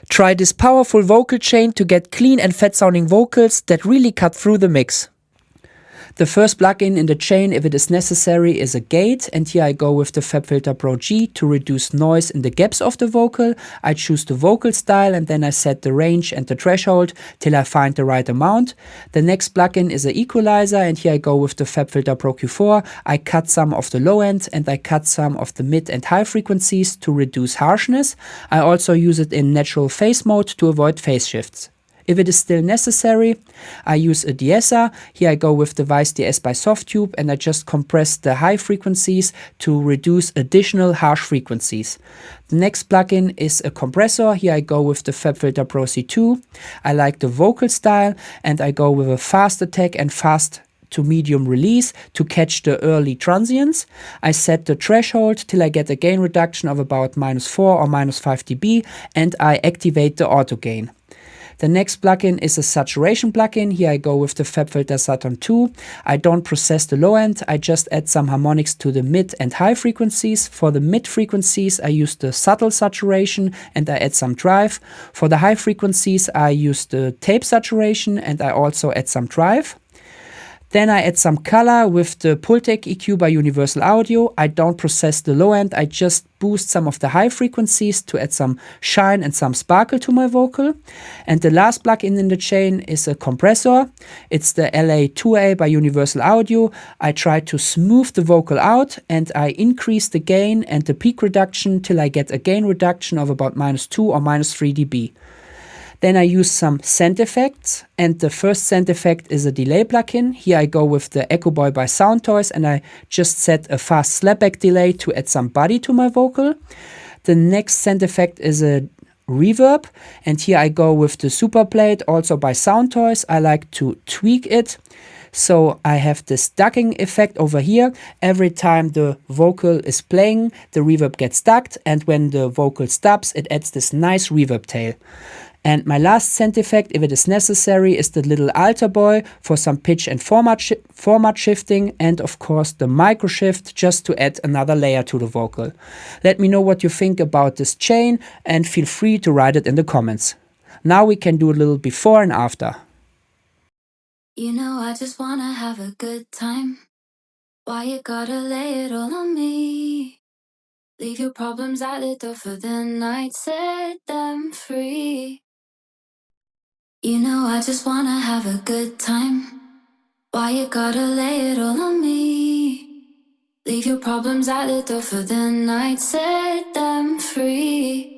Try this powerful vocal chain to get clean and fat sounding vocals that really cut through the mix. The first plugin in the chain, if it is necessary, is a gate, and here I go with the FabFilter Pro G to reduce noise in the gaps of the vocal. I choose the vocal style and then I set the range and the threshold till I find the right amount. The next plugin is an equalizer, and here I go with the FabFilter Pro Q4. I cut some of the low end and I cut some of the mid and high frequencies to reduce harshness. I also use it in natural phase mode to avoid phase shifts. If it is still necessary, I use a de-esser. Here I go with the Vice DS by Softtube and I just compress the high frequencies to reduce additional harsh frequencies. The next plugin is a compressor. Here I go with the FabFilter Pro C2. I like the vocal style and I go with a fast attack and fast to medium release to catch the early transients. I set the threshold till I get a gain reduction of about -4 or -5 dB and I activate the auto gain. The next plugin is a saturation plugin. Here I go with the FabFilter Saturn 2. I don't process the low end, I just add some harmonics to the mid and high frequencies. For the mid frequencies I use the subtle saturation and I add some drive. For the high frequencies I use the tape saturation and I also add some drive. Then I add some color with the Pultec EQ by Universal Audio. I don't process the low end, I just boost some of the high frequencies to add some shine and some sparkle to my vocal. And the last plugin in the chain is a compressor. It's the LA2A by Universal Audio. I try to smooth the vocal out and I increase the gain and the peak reduction till I get a gain reduction of about -2 or -3 dB. Then I use some send effects, and the first send effect is a delay plugin. Here I go with the Echo Boy by Soundtoys and I just set a fast slapback delay to add some body to my vocal. The next send effect is a reverb, and here I go with the Superplate, also by Soundtoys. I like to tweak it. So I have this ducking effect over here. Every time the vocal is playing, the reverb gets ducked, and when the vocal stops, it adds this nice reverb tail. And my last send effect, if it is necessary, is the little alter boy for some pitch and format shifting, and of course the micro shift just to add another layer to the vocal. Let me know what you think about this chain and feel free to write it in the comments. Now we can do a little before and after. You know I just wanna have a good time. Why you gotta lay it all on me? Leave your problems at the door for the night, set them free. You know I just wanna have a good time. Why you gotta lay it all on me? Leave your problems at the door for the night, set them free.